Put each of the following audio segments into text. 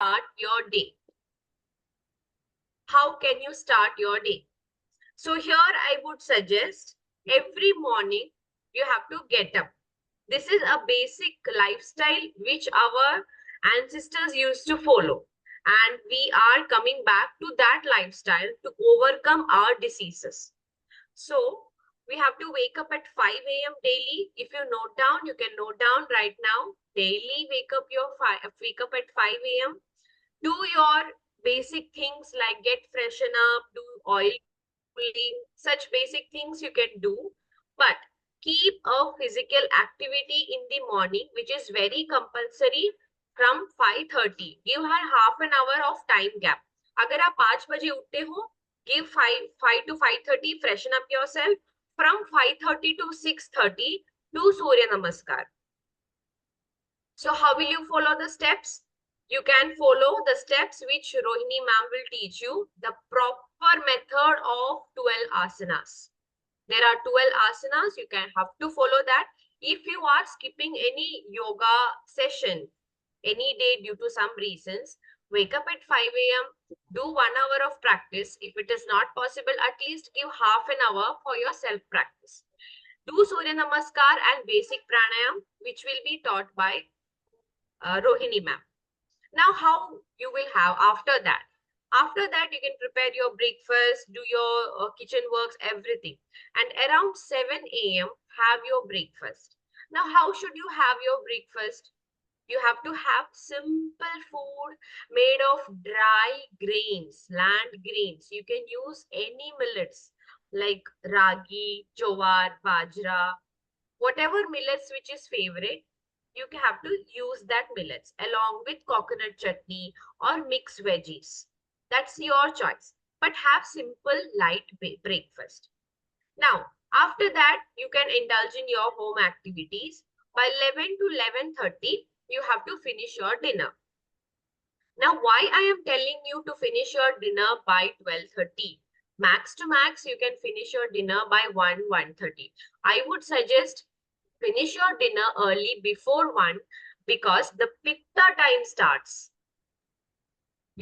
start your day? How can you start your day? So here I would suggest every morning you have to get up. This is a basic lifestyle which our ancestors used to follow. And we are coming back to that lifestyle to overcome our diseases. So we have to wake up at 5 a.m. daily. If you note down, you can note down right now. Daily wake up at 5 a.m. Do your basic things like get freshen up, do oil pulling, such basic things you can do. But keep a physical activity in the morning, which is very compulsory from 5:30. Give her half an hour of time gap. अगर आप 5 बजे उठते हो, give 5 to 5:30, freshen up yourself. From 5:30 to 6:30, do Surya Namaskar. So how will you follow the steps? You can follow the steps which Rohini ma'am will teach you, the proper method of 12 asanas. There are 12 asanas, you can have to follow that. If you are skipping any yoga session any day due to some reasons, wake up at 5 a.m., do 1 hour of practice. If it is not possible, at least give half an hour for your self-practice. Do Surya Namaskar and basic pranayam, which will be taught by Rohini ma'am. Now, how you will have after that? After that, you can prepare your breakfast, do your kitchen works, everything. And around 7 a.m., have your breakfast. Now, how should you have your breakfast? You have to have simple food made of dry grains, land grains. You can use any millets like ragi, jowar, bajra, whatever millets which is favorite, you have to use that millets along with coconut chutney or mixed veggies. That's your choice. But have simple light breakfast. Now, after that, you can indulge in your home activities. By 11 to 11:30, you have to finish your dinner. Now, why I am telling you to finish your dinner by 12:30? Max to max, you can finish your dinner by 1:30. I would suggest finish your dinner early before 1 because the pitta time starts.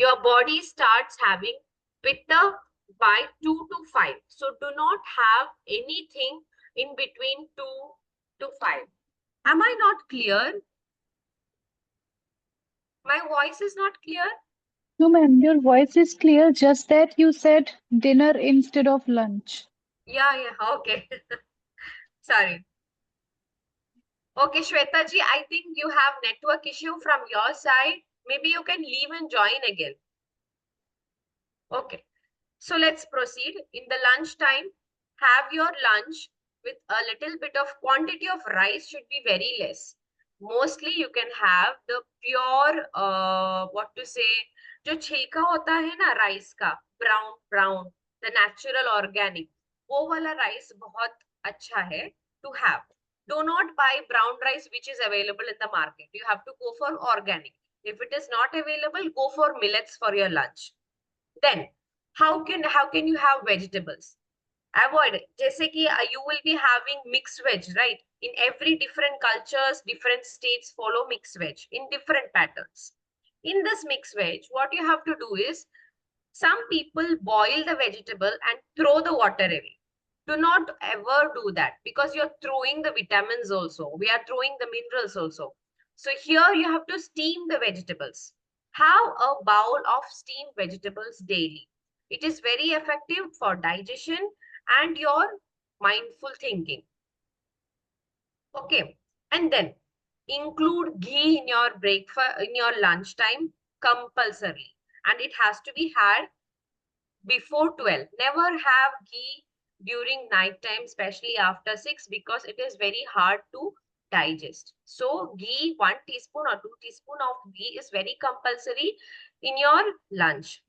Your body starts having pitta by 2 to 5. So do not have anything in between 2 to 5. Am I not clear? My voice is not clear? No, ma'am, your voice is clear, just that you said dinner instead of lunch. Yeah, okay. Sorry. Okay, Shweta ji, I think you have network issue from your side. Maybe you can leave and join again. Okay. So let's proceed. In the lunch time, have your lunch with a little bit of quantity of rice should be very less. Mostly you can have the pure, what to say, जो छिलका होता है ना rice का, brown, the natural organic, वो वाला rice बहुत अच्छा है to have. Do not buy brown rice which is available in the market. You have to go for organic. If it is not available, go for millets for your lunch. Then how can you have vegetables? Avoid it. जैसे कि you will be having mixed veg, right? In every different cultures, different states follow mixed veg in different patterns. In this mixed veg, what you have to do is some people boil the vegetable and throw the water away. Do not ever do that because you're throwing the vitamins also. We are throwing the minerals also. So here you have to steam the vegetables. Have a bowl of steamed vegetables daily. It is very effective for digestion and your mindful thinking. Okay. And then include ghee in your breakfast, in your lunchtime compulsory. And it has to be had before 12. Never have ghee during night time, especially after 6, because it is very hard to digest. So ghee, 1 teaspoon or 2 teaspoon of ghee is very compulsory in your lunch.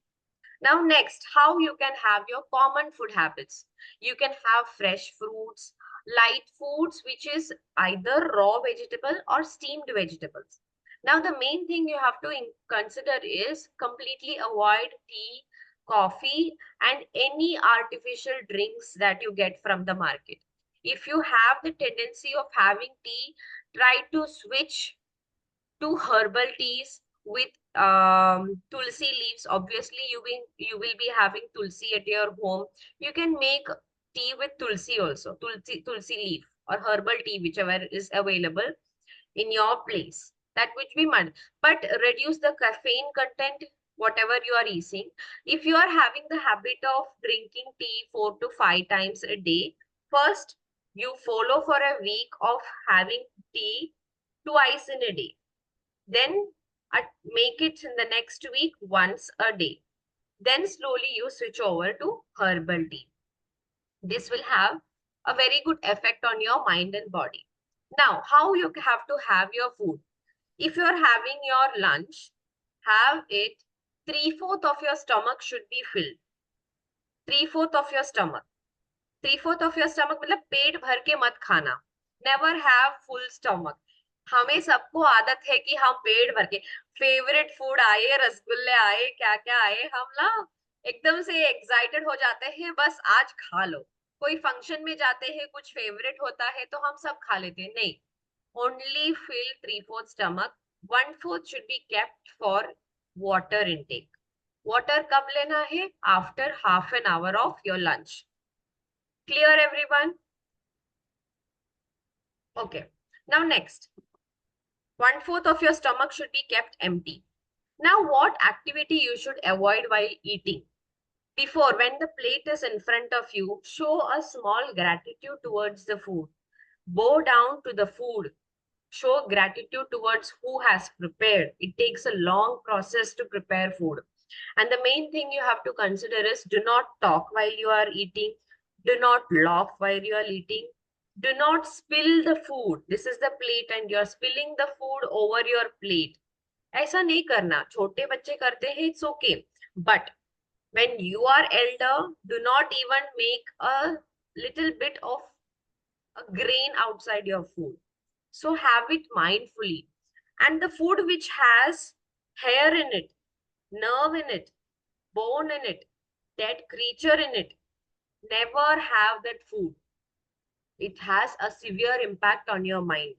Now next, how you can have your common food habits. You can have fresh fruits, light foods, which is either raw vegetable or steamed vegetables. Now the main thing you have to consider is completely avoid tea, coffee, and any artificial drinks that you get from the market. If you have the tendency of having tea, try to switch to herbal teas with tulsi leaves. Obviously, you will be having tulsi at your home. You can make tea with tulsi also, tulsi leaf or herbal tea, whichever is available in your place. That which we might, but reduce the caffeine content, whatever you are eating. If you are having the habit of drinking tea 4 to 5 times a day, first you follow for a week of having tea twice in a day. Then make it in the next week once a day. Then slowly you switch over to herbal tea. This will have a very good effect on your mind and body. Now, how you have to have your food? If you're having your lunch, have it, three-fourth of your stomach should be filled. Three-fourth of your stomach. Three-fourth of your stomach मतलब पेट भर के मत खाना. Never have full stomach. हमें सबको आदत है कि हम पेट भर के फेवरेट फूड आए, रसगुल्ले आए, क्या क्या आए, हम ना एकदम से एक्साइटेड हो जाते हैं, बस आज खा लो. कोई फंक्शन में जाते हैं, कुछ फेवरेट होता है तो हम सब खा लेते हैं. नहीं, only fill three-fourth stomach. One-fourth should be kept for water intake. Water कब लेना है? After half an hour of your lunch. Clear, everyone? Okay. Now next, one-fourth of your stomach should be kept empty. Now, what activity you should avoid while eating? Before, when the plate is in front of you, show a small gratitude towards the food. Bow down to the food. Show gratitude towards who has prepared. It takes a long process to prepare food. And the main thing you have to consider is do not talk while you are eating. Do not laugh while you are eating. Do not spill the food. This is the plate and you're spilling the food over your plate. ऐसा नहीं करना. छोटे बच्चे करते हैं, it's okay. But when you are elder, do not even make a little bit of a grain outside your food. So have it mindfully. And the food which has hair in it, nerve in it, bone in it, dead creature in it, never have that food. It has a severe impact on your mind.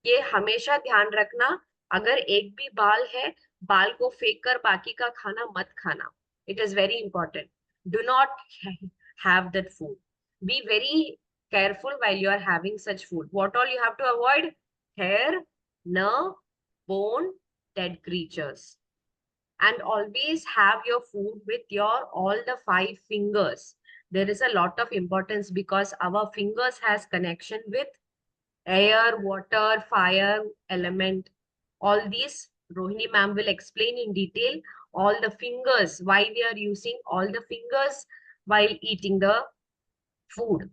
ये हमेशा ध्यान रखना, अगर एक भी बाल है, बाल को फेंक कर बाकी का खाना मत खाना. It is very important. Do not have that food. Be very careful while you are having such food. What all you have to avoid? Hair, nerve, bone, dead creatures. And always have your food with your all the 5 fingers. There is a lot of importance because our fingers has connection with air, water, fire, element. All these Rohini ma'am will explain in detail. All the fingers, why we are using all the fingers while eating the food.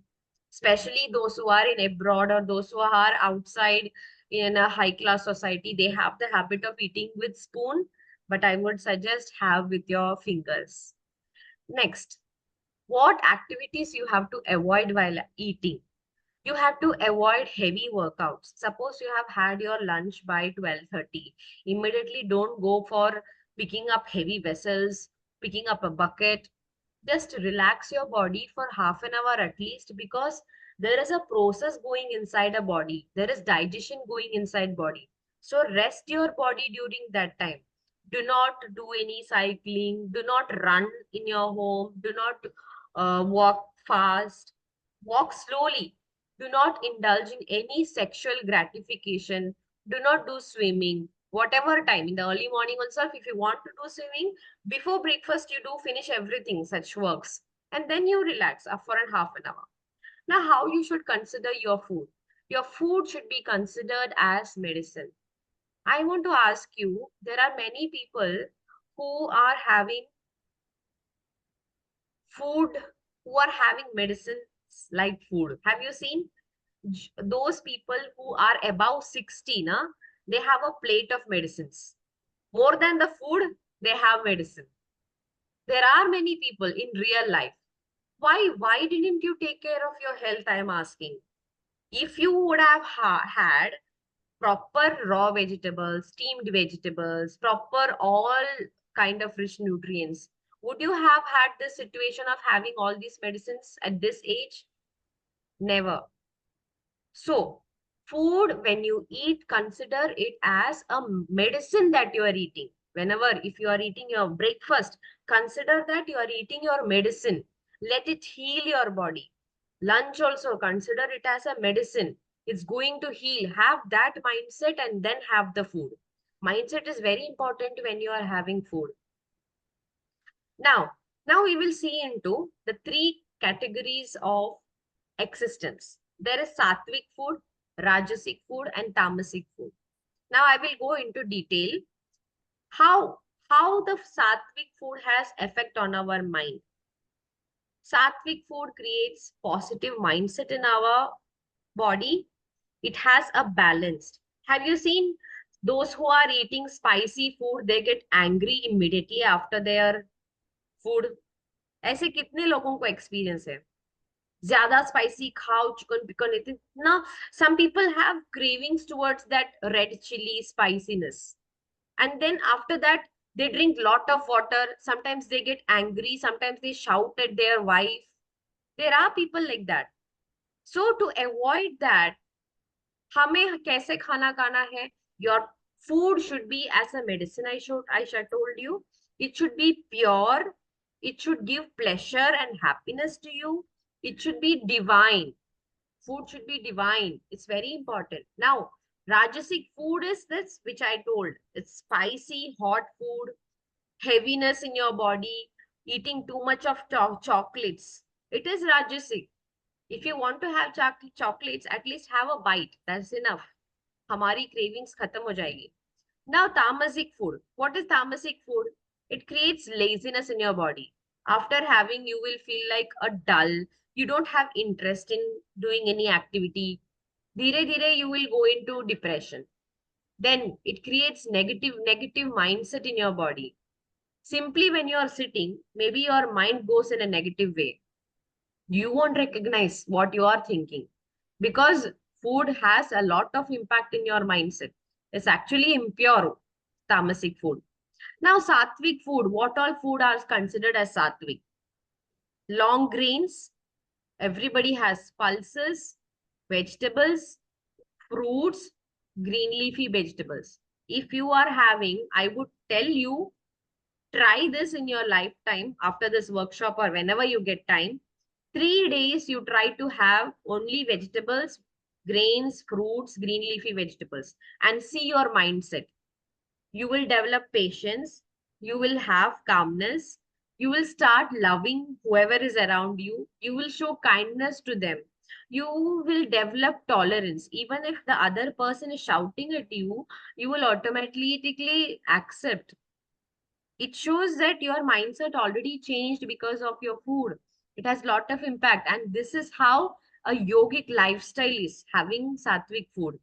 Especially those who are in abroad or those who are outside in a high class society, they have the habit of eating with spoon, but I would suggest have with your fingers. Next, what activities you have to avoid while eating? You have to avoid heavy workouts. Suppose you have had your lunch by 12:30. Immediately don't go for picking up heavy vessels, picking up a bucket. Just relax your body for half an hour at least because there is a process going inside a body. There is digestion going inside body. So rest your body during that time. Do not do any cycling. Do not run in your home. Do not walk fast. Walk slowly. Do not indulge in any sexual gratification. Do not do swimming. Whatever time in the early morning itself, if you want to do swimming, before breakfast, you do finish everything, such works. And then you relax for a half an hour. Now, how you should consider your food? Your food should be considered as medicine. I want to ask you, there are many people who are having food, who are having medicines like food. Have you seen? Those people who are above 60, na, they have a plate of medicines. More than the food, they have medicine. There are many people in real life. Why didn't you take care of your health? I am asking. If you would have had proper raw vegetables, steamed vegetables, proper all kind of rich nutrients, would you have had this situation of having all these medicines at this age? Never. So, food, when you eat, consider it as a medicine that you are eating. Whenever, if you are eating your breakfast, consider that you are eating your medicine. Let it heal your body. Lunch also, consider it as a medicine. It's going to heal. Have that mindset and then have the food. Mindset is very important when you are having food. Now, now we will see into the three categories of existence. There is sattvic food, rajasic food, and tamasic food. Now I will go into detail how how the sattvic food has effect on our mind. Sattvic food creates positive mindset in our body. It has a balance. Have you seen those who are eating spicy food, they get angry immediately after their food? ऐसे कितने लोगों को experience है? ज्यादा spicy खाओ, chicken पिकन इतना, some people have cravings towards that red chili spiciness, and then after that they drink lot of water. Sometimes they get angry, sometimes they shout at their wife. There are people like that. So to avoid that, हमें कैसे खाना खाना है? Your food should be as a medicine. I told you, it should be pure, it should give pleasure and happiness to you, it should be divine. Food should be divine. It's very important. Now, rajasic food is this, which I told. It's spicy, hot food, heaviness in your body, eating too much of chocolates. It is rajasic. If you want to have chocolates, at least have a bite. That's enough. हमारी cravings खत्म हो जाएगी. Now, tamasic food. What is tamasic food? It creates laziness in your body. After having, you will feel like a dull. You don't have interest in doing any activity. Dhire dhire, you will go into depression. Then it creates negative mindset in your body. Simply when you are sitting, maybe your mind goes in a negative way. You won't recognize what you are thinking because food has a lot of impact in your mindset. It's actually impure tamasic food. Now, sattvic food, what all food are considered as sattvic? Long grains, everybody has pulses, vegetables, fruits, green leafy vegetables. If you are having, I would tell you, try this in your lifetime after this workshop or whenever you get time. 3 days you try to have only vegetables, grains, fruits, green leafy vegetables, and see your mindset. You will develop patience, you will have calmness, you will start loving whoever is around you, you will show kindness to them, you will develop tolerance. Even if the other person is shouting at you, you will automatically accept. It shows that your mindset already changed because of your food. It has lot of impact, and this is how a yogic lifestyle is, having sattvic food.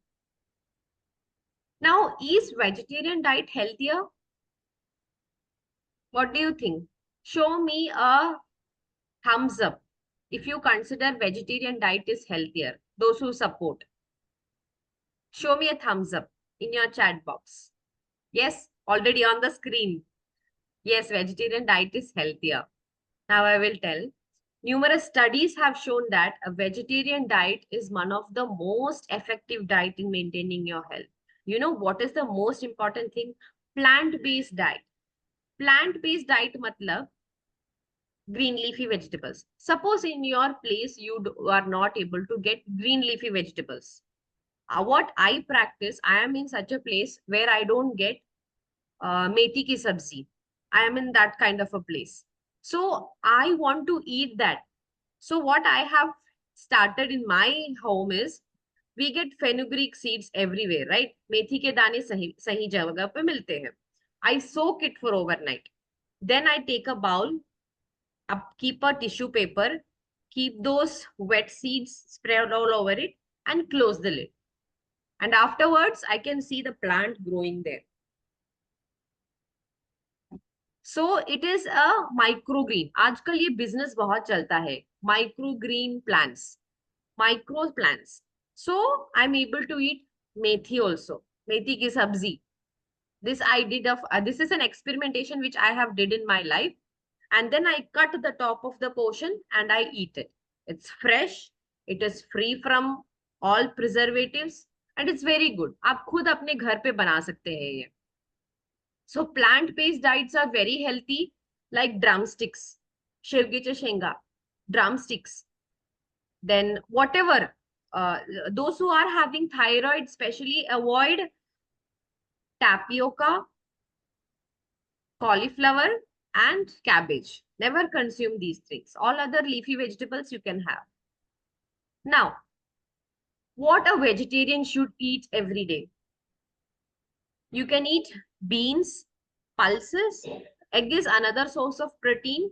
Now, is vegetarian diet healthier? What do you think? Show me a thumbs up if you consider vegetarian diet is healthier. Those who support, show me a thumbs up in your chat box. Yes, already on the screen. Yes, vegetarian diet is healthier. Now I will tell. Numerous studies have shown that a vegetarian diet is one of the most effective diet in maintaining your health. You know what is the most important thing? Plant-based diet. Plant-based diet matlab green leafy vegetables. Suppose in your place you are not able to get green leafy vegetables. What I practice, I am in such a place where I don't get methi ki sabzi. I am in that kind of a place. So I want to eat that. So what I have started in my home is we get fenugreek seeds everywhere, right? मेथी के दाने सही सही जगह पे मिलते हैं. I soak it for overnight. Then I take a bowl, keep a tissue paper, keep those wet seeds spread all over it, and close the lid. And afterwards, I can see the plant growing there. So it is a microgreen. आजकल ये business बहुत चलता है, microgreen plants, micro plants. So I am able to eat methi also, मेथी की सब्जी. This is an experimentation which I have did in my life, and then I cut the top of the portion and I eat it. It's fresh, it is free from all preservatives, and it's very good. आप खुद अपने घर पे बना सकते हैं ये. So plant-based diets are very healthy, like drumsticks, shevgecha shenga, drumsticks. Then whatever, uh, those who are having thyroid, especially avoid tapioca, cauliflower, and cabbage. Never consume these things. All other leafy vegetables you can have. Now, what a vegetarian should eat every day. You can eat beans, pulses. Egg is another source of protein.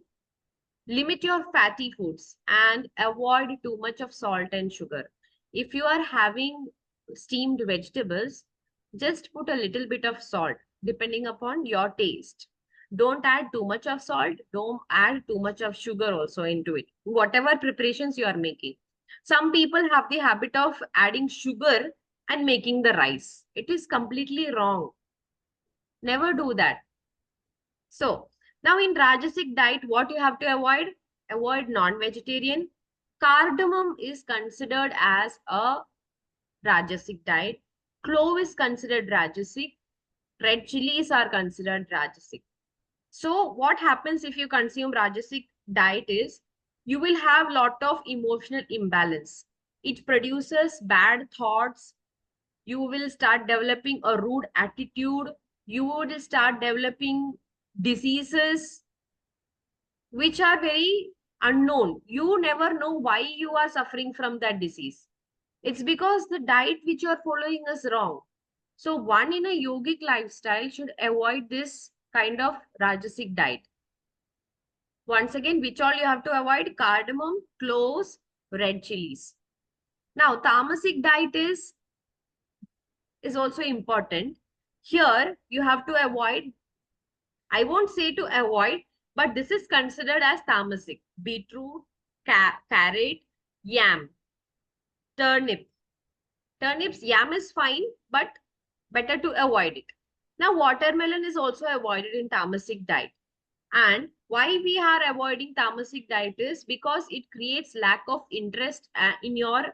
Limit your fatty foods and avoid too much of salt and sugar. If you are having steamed vegetables, just put a little bit of salt depending upon your taste. Don't add too much of salt. Don't add too much of sugar also into it. Whatever preparations you are making. Some people have the habit of adding sugar and making the rice. It is completely wrong. Never do that. So now in Rajasic diet, what you have to avoid? Avoid non-vegetarian. Cardamom is considered as a Rajasic diet. Clove is considered Rajasic. Red chilies are considered Rajasic. So what happens if you consume Rajasic diet is you will have lot of emotional imbalance. It produces bad thoughts. You will start developing a rude attitude. You would start developing diseases which are very unknown. You never know why you are suffering from that disease. It's because the diet which you are following is wrong. So one in a yogic lifestyle should avoid this kind of Rajasic diet. Once again, which all you have to avoid? Cardamom, cloves, red chilies. Now, tamasic diet is also important. Here, you have to avoid, I won't say to avoid, but this is considered as tamasic. Beetroot, carrot, yam, turnip. Turnips, yam is fine, but better to avoid it. Now, watermelon is also avoided in tamasic diet. And why we are avoiding tamasic diet is because it creates lack of interest in your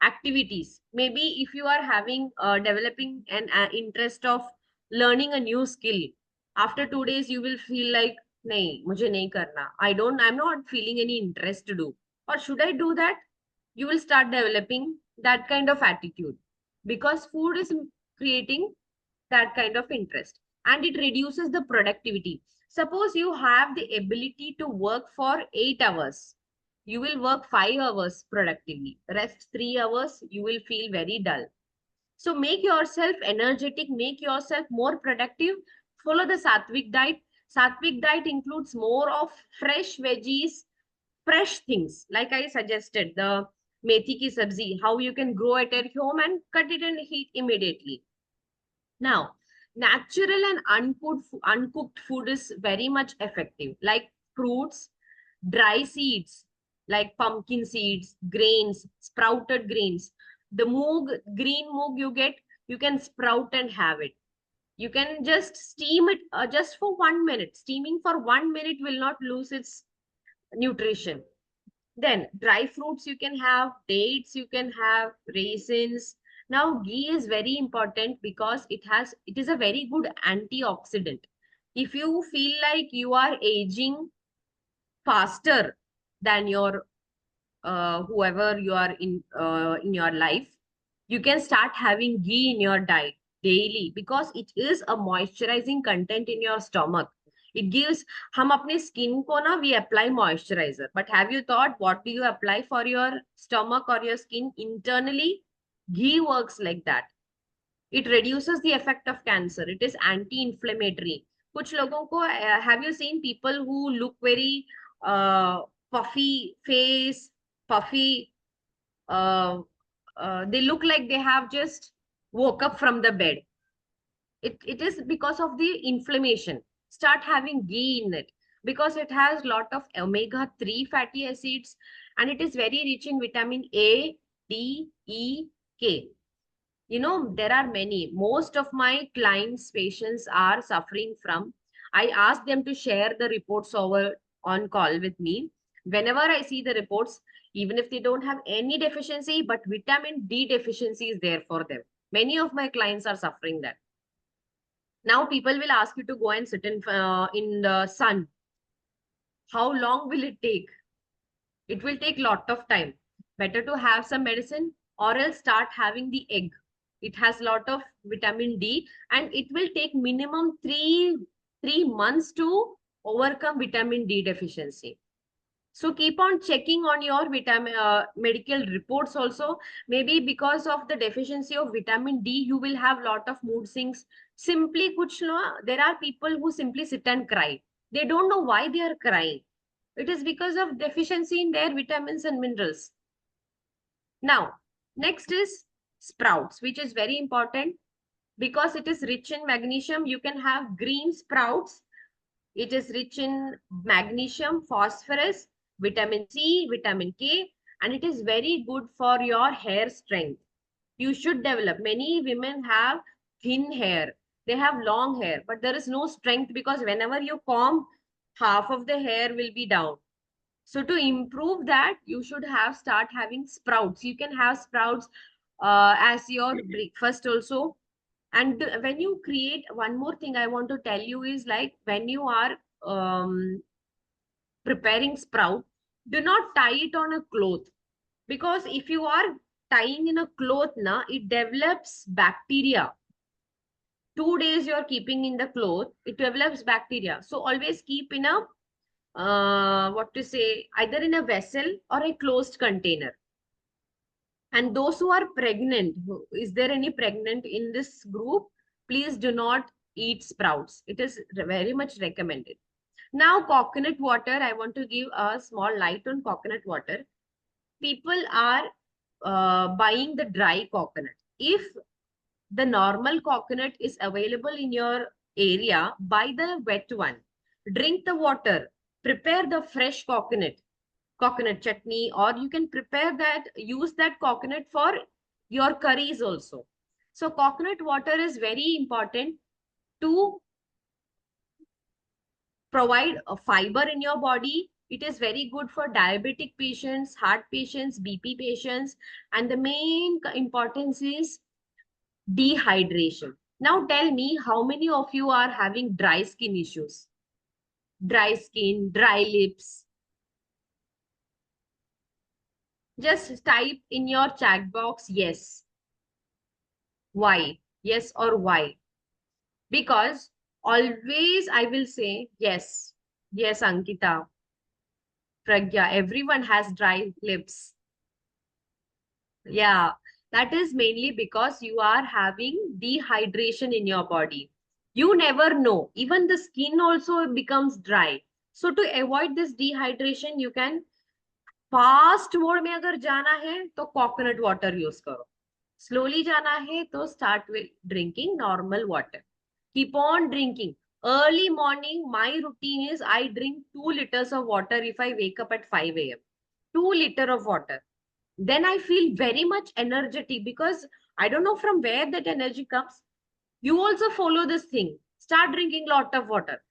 activities. Maybe if you are having developing an interest of learning a new skill, after 2 days you will feel like, nahi, mujhe nahi karna. I'm not feeling any interest to do. Or should I do that? You will start developing that kind of attitude because food is creating that kind of interest and it reduces the productivity. Suppose you have the ability to work for 8 hours. You will work 5 hours productively. Rest 3 hours, you will feel very dull. So make yourself energetic, make yourself more productive. Follow the Sattvic diet. Sattvic diet includes more of fresh veggies, fresh things. Like I suggested, the methi ki sabzi, how you can grow it at home and cut it and heat immediately. Now, natural and uncooked food is very much effective, like fruits, dry seeds, like pumpkin seeds, grains, sprouted grains. The moog, green moog you get, you can sprout and have it. You can just steam it just for 1 minute. Steaming for 1 minute will not lose its nutrition. Then dry fruits you can have, dates you can have, raisins. Now ghee is very important because it is a very good antioxidant. If you feel like you are aging faster than your whoever you are in your life, you can start having ghee in your diet daily because it is a moisturizing content in your stomach. It gives, हम अपने skin को ना we apply moisturizer, but have you thought what do you apply for your stomach or your skin internally? Ghee works like that. It reduces the effect of cancer. It is anti-inflammatory. कुछ लोगों को have you seen people who look very puffy face, puffy, uh, they look like they have just woke up from the bed. It is because of the inflammation. Start having ghee in it because it has lot of omega-3 fatty acids and it is very rich in vitamin A, D, E, K. You know, there are many. Most of my clients, patients are suffering from. I ask them to share the reports over on call with me. Whenever I see the reports, even if they don't have any deficiency, but vitamin D deficiency is there for them. Many of my clients are suffering that. Now people will ask you to go and sit in the sun. How long will it take? It will take lot of time. Better to have some medicine or else start having the egg. It has lot of vitamin D and it will take minimum three months to overcome vitamin D deficiency. So keep on checking on your vitamin medical reports also. Maybe because of the deficiency of vitamin D, you will have lot of mood swings. Simply kuch no, there are people who simply sit and cry. They don't know why they are crying. It is because of deficiency in their vitamins and minerals. Now, next is sprouts, which is very important because it is rich in magnesium. You can have green sprouts. It is rich in magnesium, phosphorus, vitamin C, vitamin K, and it is very good for your hair strength. You should develop. Many women have thin hair. They have long hair, but there is no strength because whenever you comb, half of the hair will be down. So to improve that, you should have start having sprouts. You can have sprouts as your breakfast also. And when you create, one more thing I want to tell you is like when you are preparing sprout, do not tie it on a cloth because if you are tying in a cloth, na, it develops bacteria. 2 days you're keeping in the cloth, it develops bacteria. So always keep in a what to say, either in a vessel or a closed container. And those who are pregnant, is there any pregnant in this group? Please do not eat sprouts. It is very much recommended. Now, coconut water, I want to give a small light on coconut water. People are buying the dry coconut. If the normal coconut is available in your area, buy the wet one. Drink the water. Prepare the fresh coconut chutney, or you can prepare that, use that coconut for your curries also. So coconut water is very important to provide a fiber in your body. It is very good for diabetic patients, heart patients, BP patients, and the main importance is dehydration. Now tell me, how many of you are having dry skin issues? Dry skin, dry lips. Just type in your chat box yes. Why? Yes or why? Because always I will say yes. Yes, Ankita, Pragya, everyone has dry lips. Yeah, that is mainly because you are having dehydration in your body. You never know. Even the skin also becomes dry. So to avoid this dehydration, you can fast mode में अगर जाना है तो coconut water use करो. Slowly जाना है तो start with drinking normal water. Keep on drinking. Early morning, my routine is I drink 2 liters of water if I wake up at 5 a.m. 2 liters of water. Then I feel very much energetic because I don't know from where that energy comes. You also follow this thing. Start drinking lot of water.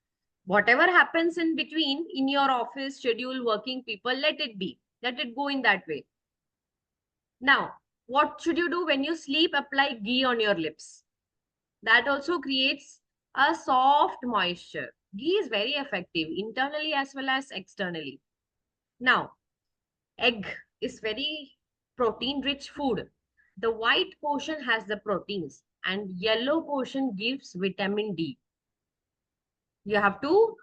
Whatever happens in between in your office schedule, working people, let it be. Let it go in that way. Now, what should you do when you sleep? Apply ghee on your lips. That also creates a soft moisture. Ghee is very effective internally as well as externally. Now, egg is very protein rich food. The white portion has the proteins and yellow portion gives vitamin D. You have to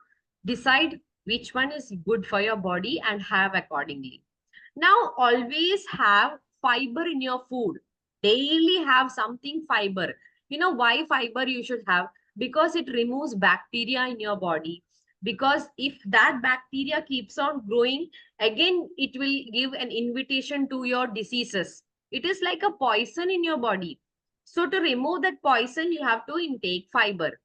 decide which one is good for your body and have accordingly. Now, always have fiber in your food. Daily have something fiber. You know why fiber you should have? Because it removes bacteria in your body. Because if that bacteria keeps on growing, again, it will give an invitation to your diseases. It is like a poison in your body. So to remove that poison, you have to intake fiber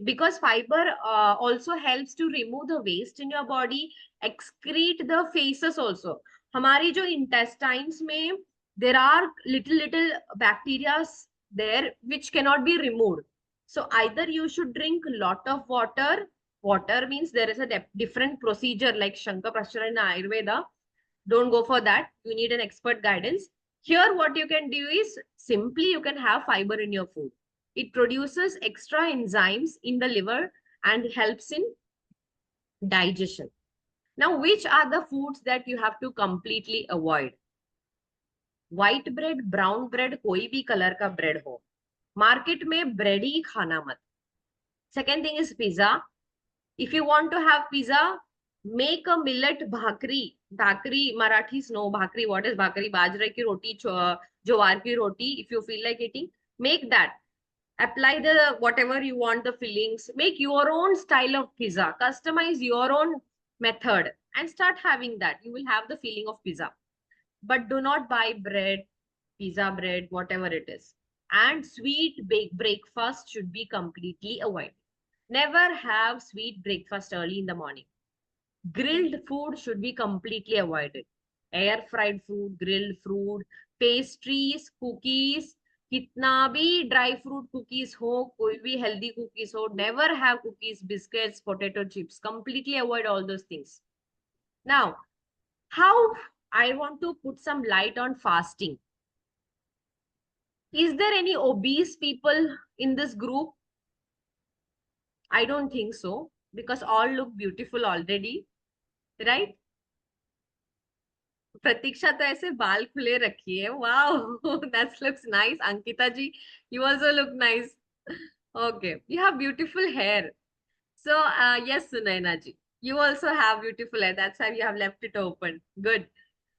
because fiber also helps to remove the waste in your body, excrete the feces also. हमारी जो intestines में there are little bacteria there which cannot be removed. So either you should drink a lot of water. Water means there is a different procedure like Shankar Prashara in Ayurveda. Don't go for that. You need an expert guidance. Here, what you can do is simply you can have fiber in your food. It produces extra enzymes in the liver and helps in digestion. Now, which are the foods that you have to completely avoid? White bread, brown bread, कोई भी colour का bread हो, market में bread ही खाना मत. Second thing is pizza. If you want to have pizza, make a millet bhakri. Bhakri, Marathis know bhakri. What is bhakri? Bajra ki roti, jowar ki roti. If you feel like eating, make that. Apply the whatever you want, the fillings. Make your own style of pizza. Customize your own method and start having that. You will have the feeling of pizza. But do not buy bread, pizza bread, whatever it is. And sweet breakfast should be completely avoided. Never have sweet breakfast early in the morning. Grilled food should be completely avoided. Air fried food, grilled food, pastries, cookies, kitna bhi dry fruit cookies ho, koi bhi healthy cookies ho, never have cookies, biscuits, potato chips. Completely avoid all those things. Now, how I want to put some light on fasting. Is there any obese people in this group? I don't think so, because all look beautiful already, right? प्रतीक्षा तो ऐसे बाल खुले रखी है. Wow, that looks nice. Ankita ji, you also look nice. Okay, you have beautiful hair. So yes, Sunaina ji, you also have beautiful hair. That's why you have left it open. Good.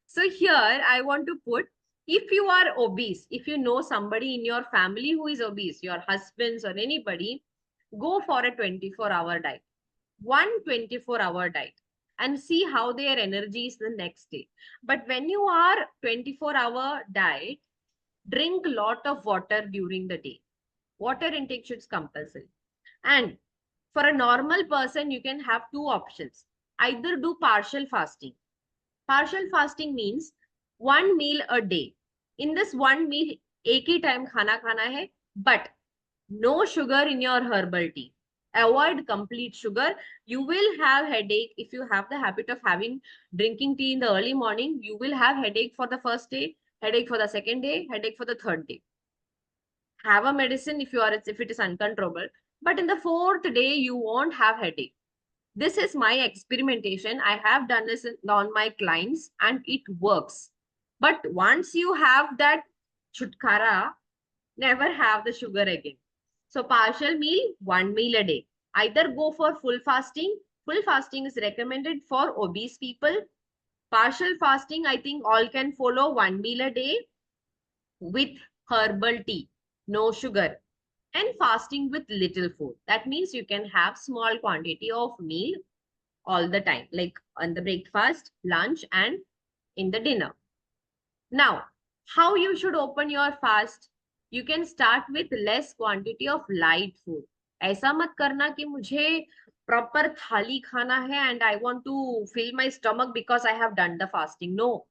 So here I want to put, if you are obese, if you know somebody in your family who is obese, your husbands or anybody, go for a 24-hour diet. One 24-hour diet and see how their energy is the next day. But when you are 24-hour diet, drink a lot of water during the day. Water intake should be compulsory. And for a normal person, you can have two options. Either do partial fasting. Partial fasting means one meal a day. In this one meal, एक ही time खाना है, but no sugar in your herbal tea. Avoid complete sugar. You will have headache if you have the habit of having drinking tea in the early morning. You will have headache for the first day, headache for the second day, headache for the third day. Have a medicine if it is uncontrollable. But in the fourth day, you won't have headache. This is my experimentation. I have done this on my clients and it works. But once you have that chutkara, never have the sugar again. So partial meal, one meal a day. Either go for full fasting. Full fasting is recommended for obese people. Partial fasting, I think all can follow one meal a day with herbal tea, no sugar, and fasting with little food. That means you can have small quantity of meal all the time, like on the breakfast, lunch, and in the dinner. Now, how you should open your fast? You can start with less quantity of light food. ऐसा मत करना कि मुझे proper थाली खाना है and I want to fill my stomach because I have done the fasting. No.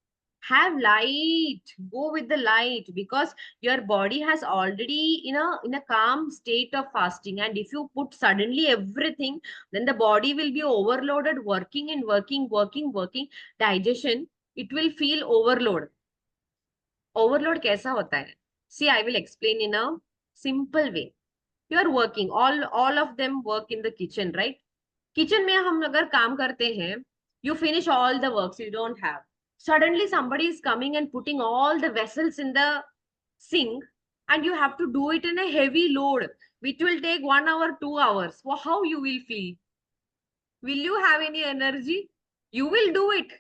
Have light. Go with the light because your body has already in a calm state of fasting. And if you put suddenly everything, then the body will be overloaded, working and working. Digestion, it will feel overload. Overload कैसा होता है? See, I will explain in a simple way. You are working, all of them work in the kitchen, right? Kitchen में हम अगर काम करते हैं, you finish all the works you don't have. Suddenly somebody is coming and putting all the vessels in the sink and you have to do it in a heavy load which will take 1 hour, 2 hours. Well, how you will feel? Will you have any energy? You will do it.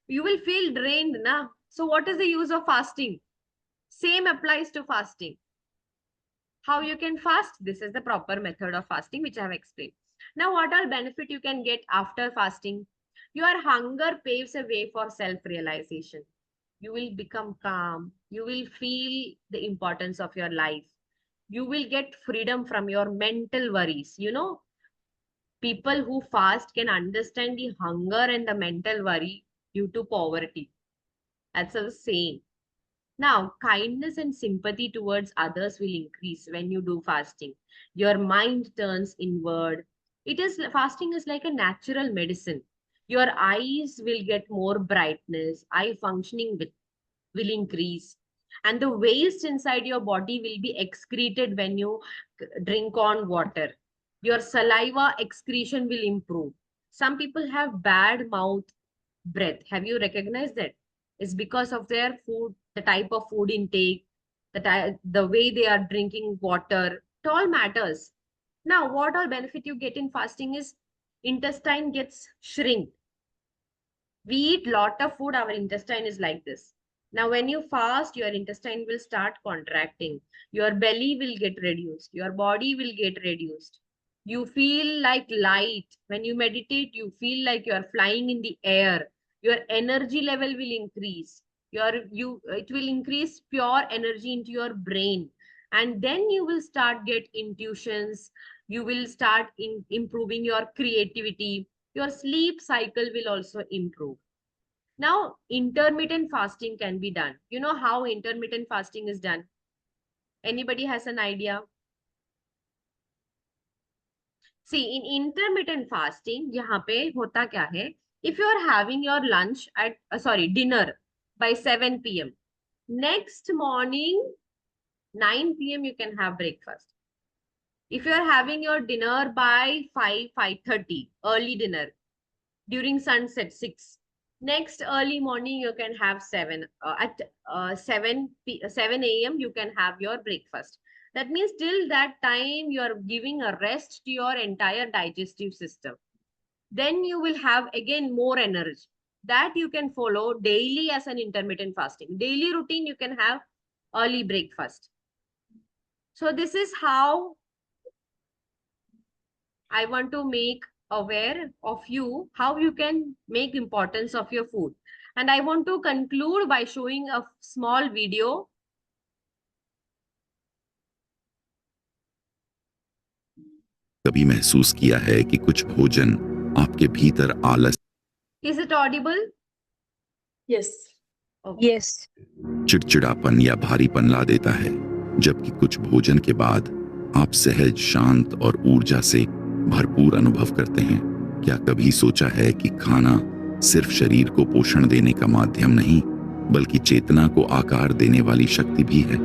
You will feel drained, na? So what is the use of fasting? Same applies to fasting. How you can fast? This is the proper method of fasting, which I have explained. Now, what all benefit you can get after fasting? Your hunger paves a way for self-realization. You will become calm. You will feel the importance of your life. You will get freedom from your mental worries. People who fast can understand the hunger and the mental worry due to poverty. That's a saying. Now, kindness and sympathy towards others will increase when you do fasting. Your mind turns inward. Fasting is like a natural medicine. Your eyes will get more brightness. Eye functioning will increase. and the waste inside your body will be excreted when you drink on water. Your saliva excretion will improve. Some people have bad mouth breath. Have you recognized that? It's because of their food, the type of food intake, the way they are drinking water. It all matters. Now what all benefit you get in fasting is intestine gets shrink. We eat lot of food, our intestine is like this. Now when you fast, your intestine will start contracting, your belly will get reduced, your body will get reduced, you feel like light. When you meditate, you feel like you are flying in the air. Your energy level will increase. It will increase pure energy into your brain, and then you will start get intuitions. You will start improving your creativity. Your sleep cycle will also improve. Now, intermittent fasting can be done. You know how intermittent fasting is done? Anybody has an idea? See, in intermittent fasting, यहाँ पे होता क्या है? If you are having your lunch at, dinner by 7 p.m. Next morning, 9 p.m. you can have breakfast. If you are having your dinner by 5:30, early dinner, during sunset 6, next early morning you can have 7 at 7 a.m. you can have your breakfast. That means till that time you are giving a rest to your entire digestive system. Then you will have again more energy. That you can follow daily as an intermittent fasting. Daily routine, you can have early breakfast. So this is how I want to make aware of you, how you can make importance of your food. And I want to conclude by showing a small video. कभी महसूस किया है कि कुछ भोजन आपके भीतर आलस, Is it audible? Yes. Okay. Yes. चिड़चिड़ापन या भारीपन ला देता है, जबकि कुछ भोजन के बाद आप सहज, शांत और ऊर्जा से भरपूर अनुभव करते हैं? क्या कभी सोचा है कि खाना सिर्फ शरीर को पोषण देने का माध्यम नहीं, बल्कि चेतना को आकार देने वाली शक्ति भी है?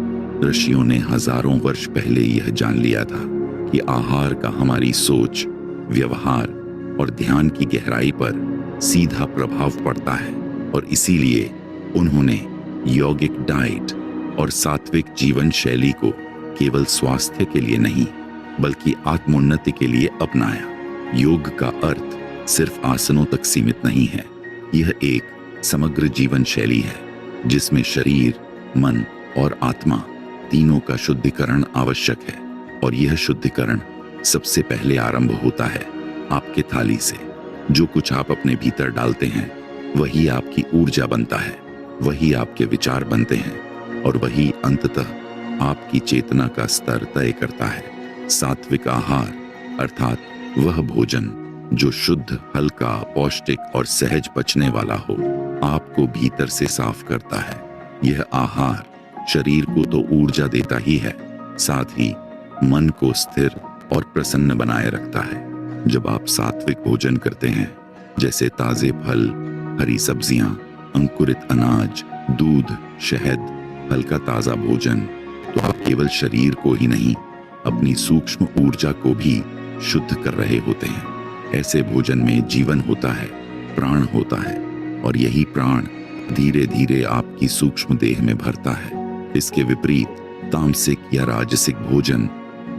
ऋषियों ने हजारों वर्ष पहले यह जान लिया था कि आहार का हमारी सोच, व्यवहार और ध्यान की गहराई पर सीधा प्रभाव पड़ता है, और इसीलिए उन्होंने यौगिक डाइट और सात्विक जीवन शैली को केवल स्वास्थ्य के लिए नहीं, बल्कि आत्मोन्नति के लिए अपनाया। योग का अर्थ सिर्फ आसनों तक सीमित नहीं है, यह एक समग्र जीवन शैली है जिसमें शरीर, मन और आत्मा तीनों का शुद्धिकरण आवश्यक है। और यह शुद्धिकरण सबसे पहले आरंभ होता है आपके थाली से। जो कुछ आप अपने भीतर डालते हैं, वही आपकी ऊर्जा बनता है, वही आपके विचार बनते हैं, और वही अंततः आपकी चेतना का स्तर तय करता है। सात्विक आहार अर्थात वह भोजन जो शुद्ध, हल्का, पौष्टिक और सहज पचने वाला हो, आपको भीतर से साफ करता है। यह आहार शरीर को तो ऊर्जा देता ही है, साथ ही मन को स्थिर और प्रसन्न बनाए रखता है। जब आप सात्विक भोजन करते हैं, जैसे ताजे फल, हरी सब्जियां, अंकुरित अनाज, दूध, शहद, हल्का ताजा भोजन, तो आप केवल शरीर को ही नहीं, अपनी सूक्ष्म ऊर्जा को भी शुद्ध कर रहे होते हैं। ऐसे भोजन में जीवन होता है, प्राण होता है, और यही प्राण धीरे धीरे आपकी सूक्ष्म देह में भरता है। इसके विपरीत तामसिक या राजसिक भोजन,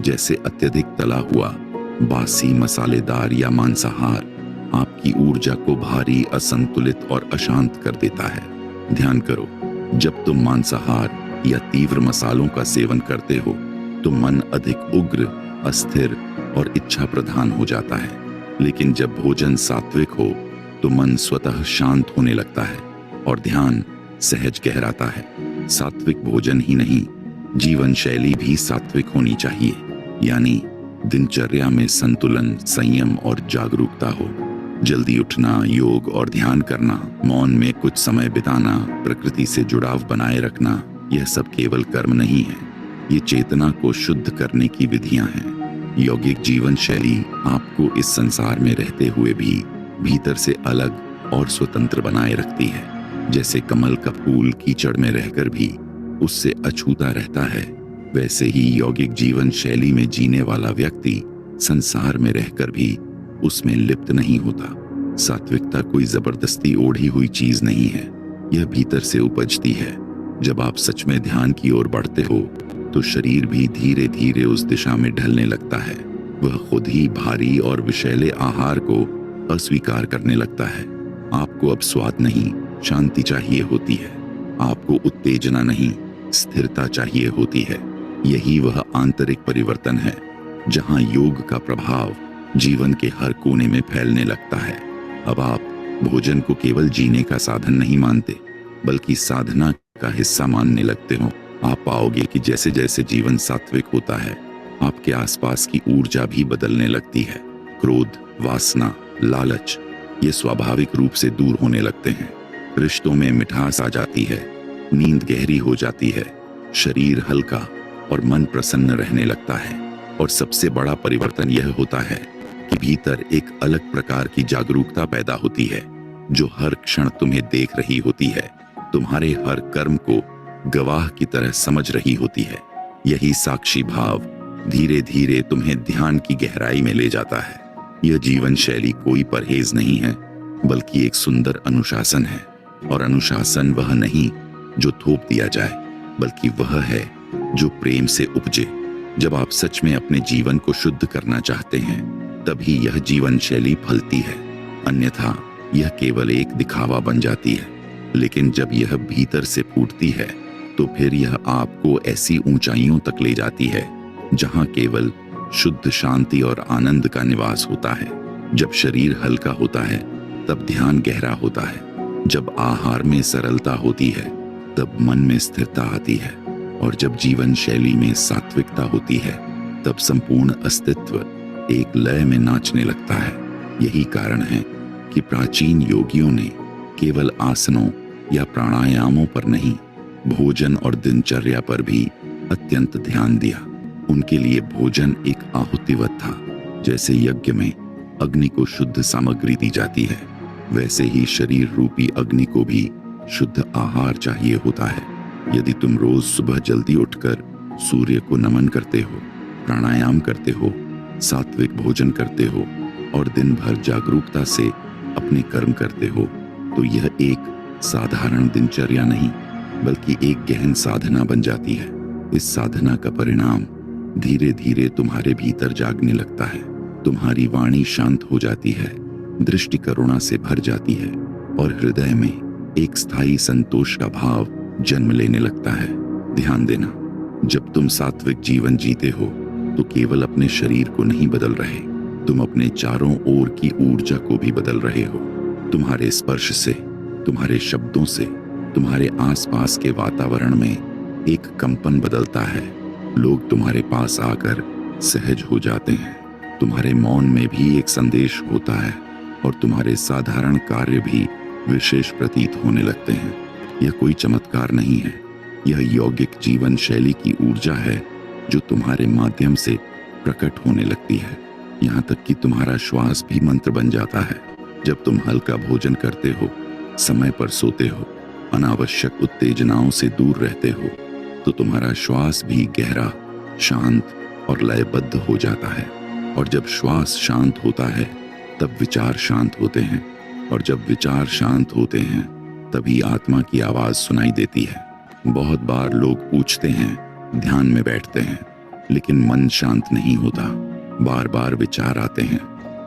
जैसे अत्यधिक तला हुआ, बासी, मसालेदार या मांसाहार, आपकी ऊर्जा को भारी, असंतुलित और अशांत कर देता है। ध्यान करो, जब तुम मांसाहार या तीव्र मसालों का सेवन करते हो, तो मन अधिक उग्र, अस्थिर और इच्छा प्रधान हो जाता है। लेकिन जब भोजन सात्विक हो, तो मन स्वतः शांत होने लगता है और ध्यान सहज गहराता है। सात्विक भोजन ही नहीं, जीवन शैली भी सात्विक होनी चाहिए, यानी दिनचर्या में संतुलन, संयम और जागरूकता हो। जल्दी उठना, योग और ध्यान करना, मौन में कुछ समय बिताना, प्रकृति से जुड़ाव बनाए रखना, यह सब केवल कर्म नहीं है, ये चेतना को शुद्ध करने की विधियां हैं। यौगिक जीवन शैली आपको इस संसार में रहते हुए भी भीतर से अलग और स्वतंत्र बनाए रखती है। जैसे कमल का फूल कीचड़ में रहकर भी उससे अछूता रहता है, वैसे ही यौगिक जीवन शैली में जीने वाला व्यक्ति संसार में रहकर भी उसमें लिप्त नहीं होता। सात्विकता कोई जबरदस्ती ओढ़ी हुई चीज नहीं है, यह भीतर से उपजती है। जब आप सच में ध्यान की ओर बढ़ते हो तो शरीर भी धीरे धीरे उस दिशा में ढलने लगता है। वह खुद ही भारी और विषैले आहार को अस्वीकार करने लगता है। आपको अब स्वाद नहीं, शांति चाहिए होती है। आपको उत्तेजना नहीं, स्थिरता चाहिए होती है। यही वह आंतरिक परिवर्तन है जहां योग का प्रभाव जीवन के हर कोने में फैलने लगता है। अब आप भोजन को केवल जीने का साधन नहीं मानते, बल्कि साधना का हिस्सा मानने लगते हो। आप पाओगे कि जैसे जैसे जीवन सात्विक होता है, आपके आसपास की ऊर्जा भी बदलने लगती है। क्रोध, वासना, लालच ये स्वाभाविक रूप से दूर होने लगते हैं। रिश्तों में मिठास आ जाती है, नींद गहरी हो जाती है, शरीर हल्का और मन प्रसन्न रहने लगता है। और सबसे बड़ा परिवर्तन यह होता है कि भीतर एक अलग प्रकार की जागरूकता पैदा होती है, जो हर क्षण तुम्हें देख रही होती है, तुम्हारे हर कर्म को गवाह की तरह समझ रही होती है। यही साक्षी भाव धीरे धीरे तुम्हें ध्यान की गहराई में ले जाता है। यह जीवन शैली कोई परहेज नहीं है, बल्कि एक सुंदर अनुशासन है। और अनुशासन वह नहीं जो थोप दिया जाए, बल्कि वह है जो प्रेम से उपजे। जब आप सच में अपने जीवन को शुद्ध करना चाहते हैं, तभी यह जीवन शैली फलती है। अन्यथा यह केवल एक दिखावा बन जाती है। लेकिन जब यह भीतर से फूटती है, तो फिर यह आपको ऐसी ऊंचाइयों तक ले जाती है जहां केवल शुद्ध शांति और आनंद का निवास होता है। जब शरीर हल्का होता है, तब ध्यान गहरा होता है। जब आहार में सरलता होती है, तब मन में स्थिरता आती है। और जब जीवन शैली में सात्विकता होती है, तब संपूर्ण अस्तित्व एक लय में नाचने लगता है। यही कारण है कि प्राचीन योगियों ने केवल आसनों या प्राणायामों पर नहीं, भोजन और दिनचर्या पर भी अत्यंत ध्यान दिया। उनके लिए भोजन एक आहुतिवत था। जैसे यज्ञ में अग्नि को शुद्ध सामग्री दी जाती है, वैसे ही शरीर रूपी अग्नि को भी शुद्ध आहार चाहिए होता है। यदि तुम रोज सुबह जल्दी उठकर सूर्य को नमन करते हो, प्राणायाम करते हो, सात्विक भोजन करते हो और दिन भर जागरूकता से अपने कर्म करते हो, तो यह एक साधारण दिनचर्या नहीं, बल्कि एक गहन साधना बन जाती है। इस साधना का परिणाम धीरे धीरे तुम्हारे भीतर जागने लगता है। तुम्हारी वाणी शांत हो जाती है, दृष्टि करुणा से भर जाती है और हृदय में एक स्थायी संतोष का भाव जन्म लेने लगता है। ध्यान देना, जब तुम सात्विक जीवन जीते हो तो केवल अपने शरीर को नहीं बदल रहे, तुम अपने चारों ओर की ऊर्जा को भी बदल रहे हो। तुम्हारे स्पर्श से, तुम्हारे शब्दों से, तुम्हारे आसपास के वातावरण में एक कंपन बदलता है। लोग तुम्हारे पास आकर सहज हो जाते हैं। तुम्हारे मौन में भी एक संदेश होता है और तुम्हारे साधारण कार्य भी विशेष प्रतीत होने लगते हैं। यह कोई चमत्कार नहीं है, यह यौगिक जीवन शैली की ऊर्जा है जो तुम्हारे माध्यम से प्रकट होने लगती है। यहाँ तक कि तुम्हारा श्वास भी मंत्र बन जाता है। जब तुम हल्का भोजन करते हो, समय पर सोते हो, अनावश्यक उत्तेजनाओं से दूर रहते हो, तो तुम्हारा श्वास भी गहरा, शांत और लयबद्ध हो जाता है। और जब श्वास शांत होता है, तब विचार शांत होते हैं, और जब विचार शांत होते हैं, तभी आत्मा की आवाज सुनाई देती है। बहुत बार लोग पूछते हैं, ध्यान में बैठते हैं, लेकिन मन शांत नहीं होता। बार बार विचार आते हैं,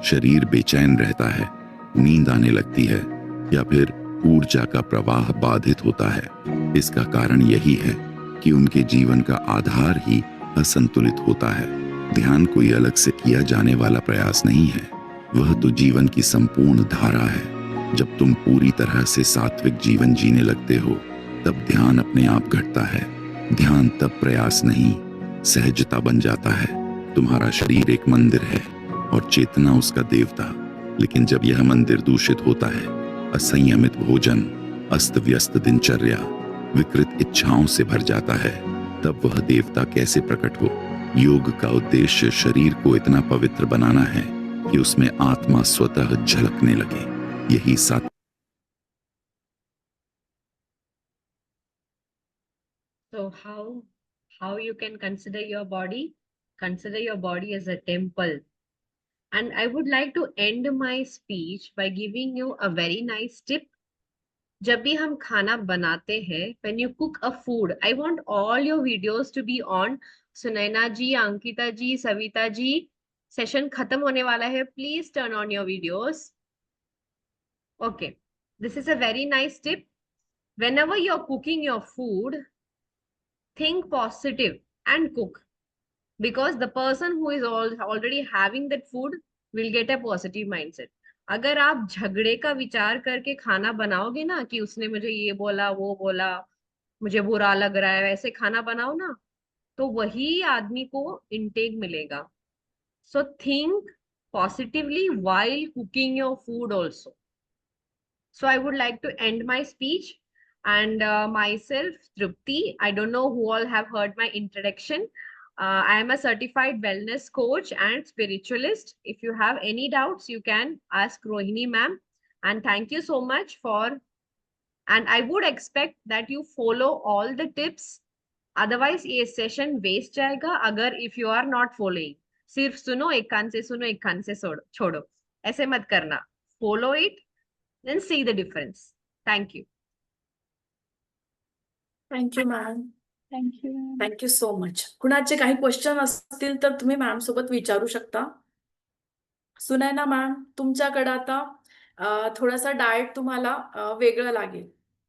शरीर बेचैन रहता है, नींद आने लगती है या फिर ऊर्जा का प्रवाह बाधित होता है। इसका कारण यही है कि उनके जीवन का आधार ही असंतुलित होता है। ध्यान कोई अलग से किया जाने वाला प्रयास नहीं है, वह तो जीवन की संपूर्ण धारा है। जब तुम पूरी तरह से सात्विक जीवन जीने लगते हो, तब ध्यान अपने आप घटता है। ध्यान तब प्रयास नहीं, सहजता बन जाता है। तुम्हारा शरीर एक मंदिर है और चेतना उसका देवता। लेकिन जब यह मंदिर दूषित होता है, असंयमित भोजन, अस्त व्यस्त दिनचर्या, विकृत इच्छाओं से भर जाता है, तब वह देवता कैसे प्रकट हो? योग का उद्देश्य शरीर को इतना पवित्र बनाना है कि उसमें आत्मा स्वतः झलकने लगे। यही तो So how you can consider your body? Consider your body as a temple. And I would like to end my speech by giving you a very nice tip. जब भी हम खाना बनाते हैं, when you cook a food, I want all your videos to be on. Sunaina ji, Ankita ji, Savita ji, session खत्म होने वाला है. Please turn on your videos. Okay, this is a very nice tip. Whenever you're cooking your food, think positive and cook. Because the person who is already having that food will get a positive mindset. अगर आप झगड़े का विचार करके खाना बनाओगे ना कि उसने मुझे ये बोला वो बोला, मुझे बुरा लग रहा है, ऐसे खाना बनाओ ना, तो वही आदमी को इंटेक मिलेगा. So think positively while cooking your food also. So I would like to end my speech, and myself, Trupti. I don't know who all have heard my introduction. I am a certified wellness coach and spiritualist. If you have any doubts, you can ask Rohini ma'am. And thank you so much for, and I would expect that you follow all the tips. Otherwise, ये session waste जाएगा अगर if you are not following. सिर्फ सुनो, एक कान से सुनो, एक कान से छोड़ो. ऐसे मत करना. Follow it, then see the difference. Thank you. Thank you ma'am. Thank you. Thank you so much. कुणाचे काही क्वेश्चन असतील तर तुम्ही मॅम सोबत विचारू शकता. सुनैना मॅम, तुमच्याकडे आता थोडासा डाएट तुम्हाला वेगळं लागेल.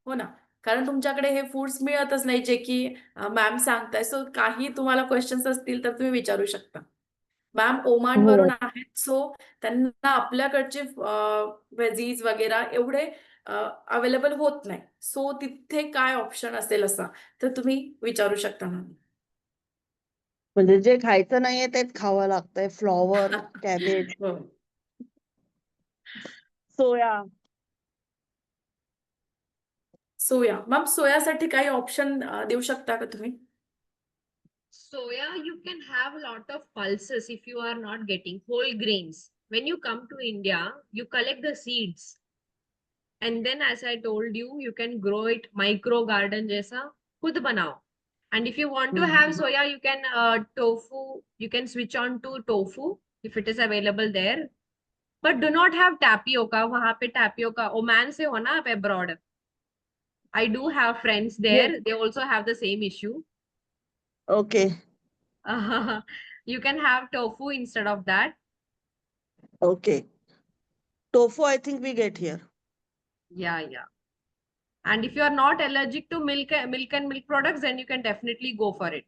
हो ना? कारण तुमच्याकडे हे फूड्स मिळतच नाही जे की मॅम सांगताय. सो काही तुम्हाला क्वेश्चन्स असतील तर तुम्ही विचारू शकता. मॅम ओमानवरून हो. आहेत. सो त्यांना आपल्याकडचे व्हेजीज वगैरे एवढे अवेलेबल होत नाही. सो तिथे काय ऑप्शन असेल असा तर तुम्ही विचारू शकता मॅम. म्हणजे जे खायचं नाहीये तेच खावं लागतंय. फ्लॉवर, कॅबेज, हो. सोया. सोया. मॅम सोयासाठी काही ऑप्शन देऊ शकता का तुम्ही? Soya, you can have a lot of pulses if you are not getting whole grains. When you come to India, you collect the seeds. And then, as I told you, you can grow it micro garden जैसा खुद बनाओ. And if you want to have soya, you can tofu. You can switch on to tofu if it is available there. But do not have tapioca. वहाँ पे tapioca Oman से हो ना आप abroad. I do have friends there. Yes. They also have the same issue. Okay. You can have tofu instead of that. Okay. Tofu, I think we get here. Yeah. And if you are not allergic to milk and milk products, then you can definitely go for it.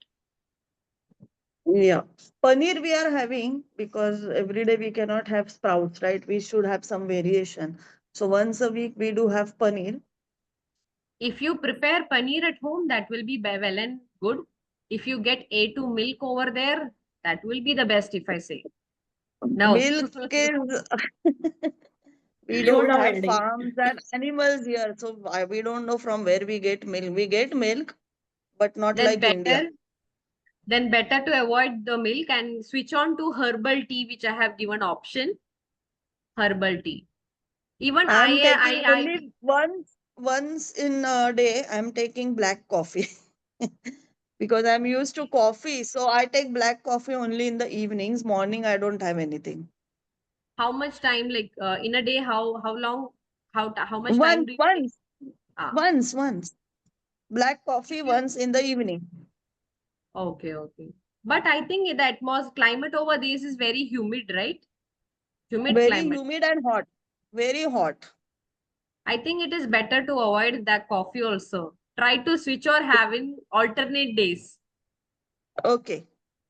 Yeah. Paneer we are having because every day we cannot have sprouts, right? We should have some variation. So once a week we do have paneer. If you prepare paneer at home, that will be well and good. If you get A2 milk over there, that will be the best if I say. No. Milk is we You're don't not have adding. farms and animals here, so we don't know from where we get milk. We get milk, but not Then like India. better to avoid the milk and switch on to herbal tea, which I have given option. Herbal tea. Even I'm taking I only once in a day. I'm taking black coffee because I'm used to coffee. So I take black coffee only in the evenings. Morning I don't have anything. how much time, like in a day, how long, how much time do you take? Ah, Once. Black coffee once in the evening. okay. But I think the climate over this is very humid, right? Humid Very climate. humid and hot. Very hot. I think it is better to avoid that coffee also. Try to switch or have in alternate days. Okay.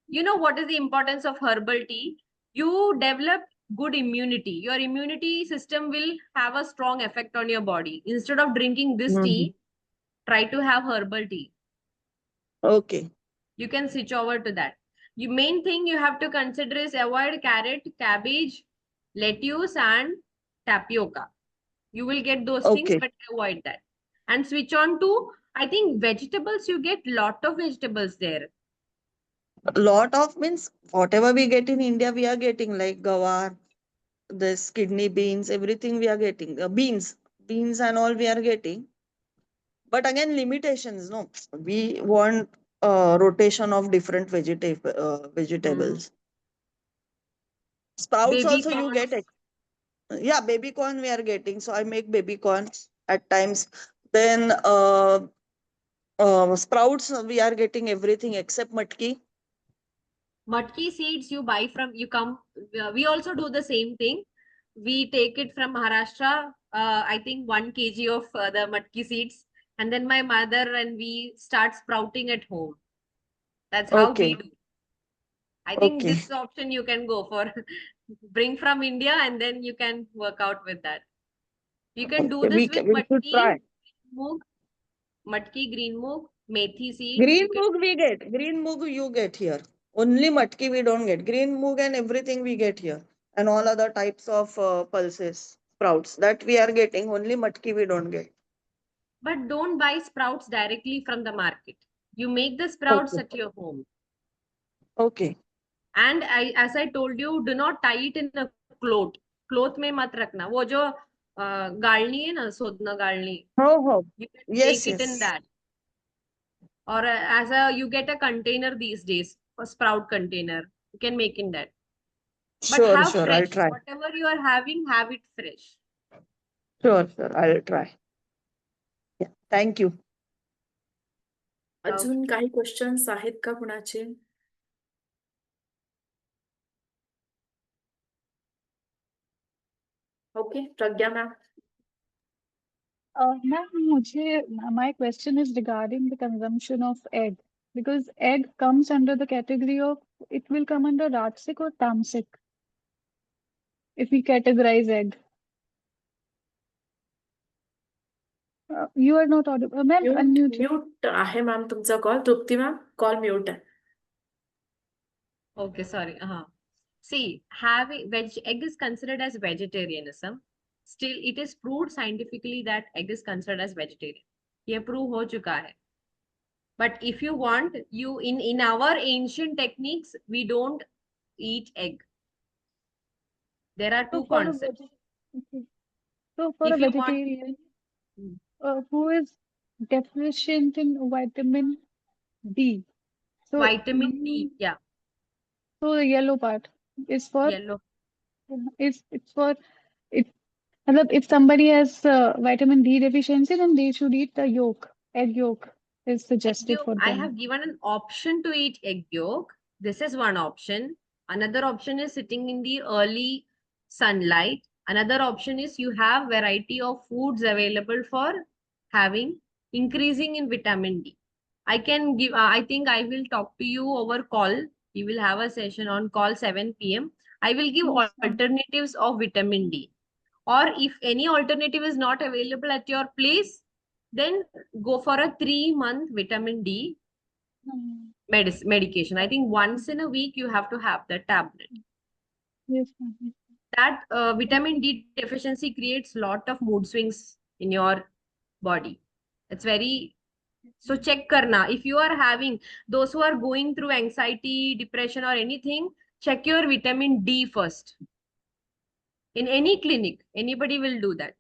You know what is the importance of herbal tea? You develop good immunity. Your immunity system will have a strong effect on your body. Instead of drinking this tea, try to have herbal tea. Okay. You can switch over to that. The main thing you have to consider is avoid carrot, cabbage, lettuce, and tapioca. You will get those things, Okay. but avoid that. And switch on to, I think, vegetables. You get lot of vegetables there. Lot of means whatever we get in India, we are getting like gawar, this kidney beans, everything we are getting. Beans and all we are getting. But again, limitations, no. We want rotation of different vegetables. Sprouts Baby also you corn. get. Yeah, baby corn we are getting. So I make baby corn at times. Then sprouts we are getting everything except matki. Matki seeds you buy from, we also do the same thing. We take it from Maharashtra, I think 1 kg of the matki seeds. And then my mother and we start sprouting at home. That's how we Okay. do. I think Okay. this option you can go for. Bring from India and then you can work out with that. You can do Okay. this with We should try. moog, green moog, methi seeds. Green You can moog we get. Green moog you get here. Only matki we don't get. Green moog and everything we get here. And all other types of pulses, sprouts that we are getting. Only matki we don't get. but don't buy sprouts directly from the market. You make the sprouts Okay. at your home. Okay. And as I told you, do not tie it in a cloth. Cloth में मत रखना. वो जो गालनी है ना, सोदना गालनी. Oh. You can Yes, make it in yes. that. Or you get a container these days, a sprout container. You can make in that. But Sure, have sure. I'll fresh. try. Whatever you are having, have it fresh. Sure, sure. I'll try. Yeah. Thank you. अजून काही questions आहेत का कुणाचे? Okay, Pragya ma'am. Ma'am, my question is regarding the consumption of egg, because egg comes under the category of, it will come under Rajasic or Tamasic if we categorize egg. You are not audible. Ma'am, unmute. Mute आहे ma'am तुमचा call. तृप्ती ma'am, call mute आहे. Okay, sorry. See, having egg is considered as vegetarianism. Still, it is proved scientifically that egg is considered as vegetarian. ये prove हो चुका है. But if you want, you in our ancient techniques, we don't eat egg. There are two concepts. Okay. So for a If you want, vegetarian who is deficient in vitamin D, so vitamin D, yeah, so the yellow part is for yellow. it's for it. Matlab, if somebody has vitamin D deficiency, then they should eat the yolk. Egg yolk is Egg suggested yolk, for I them. have given an option to eat egg yolk. This is one option. Another option is sitting in the early sunlight. Another option is you have variety of foods available for having increasing in vitamin D. I can give, I think I will talk to you over call. We will have a session on call 7 p.m. I will give Yes, ma'am. alternatives of vitamin D. Or if any alternative is not available at your place, then go for a 3-month vitamin D medication. I think once in a week you have to have the tablet. Yes, ma'am. That vitamin D deficiency creates lot of mood swings in your body. It's very, so check karna. If you are having, those who are going through anxiety, depression or anything, check your vitamin D first. In any clinic, anybody will do that.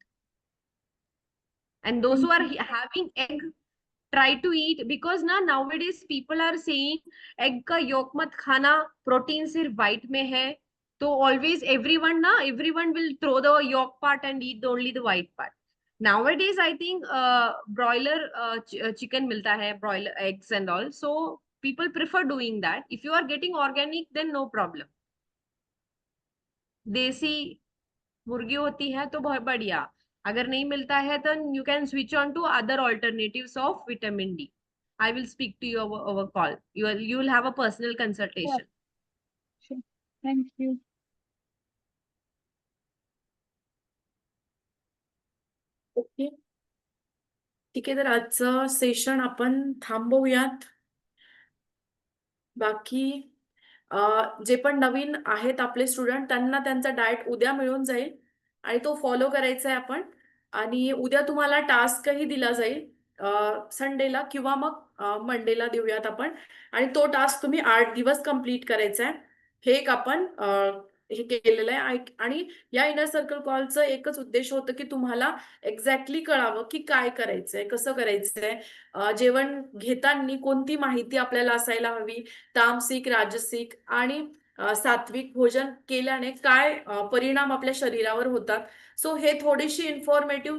And those who are having egg, try to eat, because nowadays people are saying egg ka yolk mat khana, protein sirf white mein hai. So always everyone will throw the yolk part and eat only the white part. Nowadays I think broiler chicken milta hai, broiler eggs and all. So people prefer doing that. If you are getting organic, then no problem. देसी मुर्गी होती है तो बहुत बढ़िया. अगर नहीं मिलता है तो you can switch on to other alternatives of vitamin D. I will speak to you over call. You will have a personal consultation. Sure. Thank you. Okay, ठीक आहे. तर आजचं सेशन आपण थांबवूयात. बाकी जे पण नवीन आहेत आपले स्टुडंट, त्यांना त्यांचा डाएट उद्या मिळून जाईल आणि तो फॉलो करायचा आहे आपण. आणि उद्या तुम्हाला टास्कही दिला जाईल संडेला किंवा मग मंडेला देऊयात आपण. आणि तो टास्क तुम्ही 8 दिवस कंप्लीट करायचा आहे. हे एक आपण हे केलेलं आहे. आणि या इनर सर्कल कॉलचं एकच उद्देश होतं की तुम्हाला एक्झॅक्टली कळावं की काय करायचंय, कसं करायचंय, जेवण घेताना कोणती माहिती आपल्याला असायला हवी, तामसिक, राजसिक आणि सात्विक भोजन केल्याने काय परिणाम आपल्या शरीरावर होतात. सो हे थोडीशी इन्फॉर्मेशन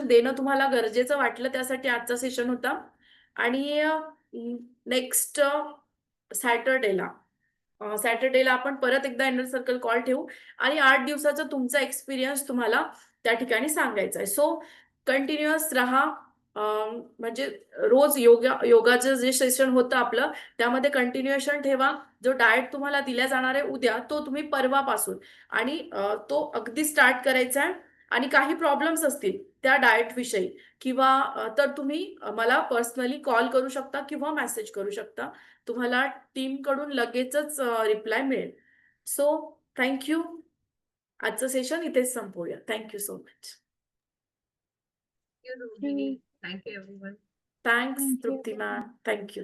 देणं तुम्हाला गरजेचं वाटलं, त्यासाठी आजचा सेशन होता. आणि नेक्स्ट सॅटर्डेला आपण परत एकदा इनर सर्कल कॉल ठेवू आणि 8 दिवसाचा तुमचा एक्सपिरियन्स तुम्हाला त्या ठिकाणी सांगायचा आहे. सो कंटिन्युअस राहा. म्हणजे रोज योगाचं जे सेशन होतं आपलं, त्यामध्ये कंटिन्युएशन ठेवा. जो डाएट तुम्हाला दिला जाणार आहे उद्या, तो तुम्ही परवापासून आणि तो अगदी स्टार्ट करायचा आहे. आणि काही प्रॉब्लेम्स असतील त्या डाएट विषयी किंवा तर तुम्ही मला पर्सनली कॉल करू शकता किंवा मेसेज करू शकता. तुम्हाला टीमकडून लगेचच रिप्लाय मिळेल. सो थँक आजचं सेशन इथेच संपवूया. Thank so much. Thank you, Rohini. Thank you, everyone. Thanks Thank you. Trupti ma'am. Thank